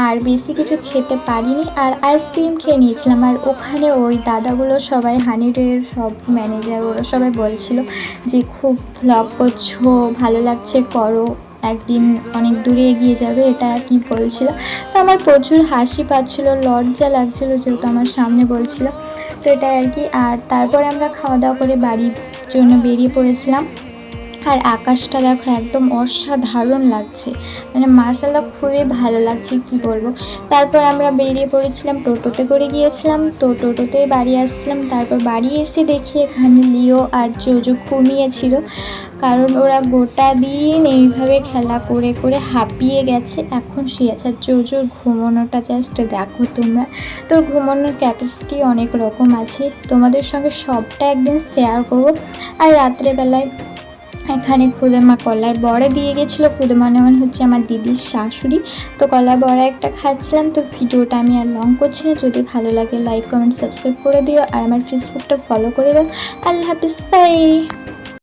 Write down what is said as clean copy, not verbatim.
আর বেশি কিছু খেতে পারিনি। আর আইসক্রিম খেয়ে নিয়েছিলাম। আর ওখানে ওই দাদাগুলো সবাই হানিডের সব ম্যানেজার ওরা সবাই বলছিল যে খুব ভ্লগ করছো, ভালো লাগছে, করো, একদিন অনেক দূরে এগিয়ে যাবে, এটা আর কি বলছিল। তো আমার প্রচুর হাসি পাচ্ছিল, লজ্জা লাগছিল যেহেতু আমার সামনে বলছিল। তো এটাই আর কি। আর তারপরে আমরা খাওয়া দাওয়া করে বাড়ির জন্য বেরিয়ে পড়েছিলাম। আর আকাশটা দেখো একদম অসাধারণ লাগছে, মানে মাশাআল্লাহ খুবই ভালো লাগছে, কি বলবো। তারপর আমরা বেরিয়ে পড়েছিলাম, টোটোতে করে গিয়েছিলাম, তো টোটোতে বাড়ি আসছিলাম। তারপর বাড়ি এসে দেখি এখানে লিও আর জোজো ঘুমিয়েছিল, কারণ ওরা গোটা দিন এইভাবে খেলা করে করে হাঁপিয়ে গেছে, এখন শুয়েছে। আর জোজোর ঘুমানোটা জাস্ট দেখো তোমরা, তোর ঘুমানোর ক্যাপাসিটি অনেক রকম আছে, তোমাদের সঙ্গে সবটা একদিন শেয়ার করব। আর রাত্রেবেলায় এখানে খুদেমা কলার বড়া দিয়ে গেছিলো। খুদেমা মানে হচ্ছে আমার দিদির শাশুড়ি। তো কলার বড়া একটা খাচ্ছিলাম। তো ভিডিওটা আমি আর লং করছি না, যদি ভালো লাগে লাইক কমেন্ট সাবস্ক্রাইব করে দিও, আর আমার ফেসবুকটা ফলো করে দাও। আল্লাহ হাফিজ, বাই।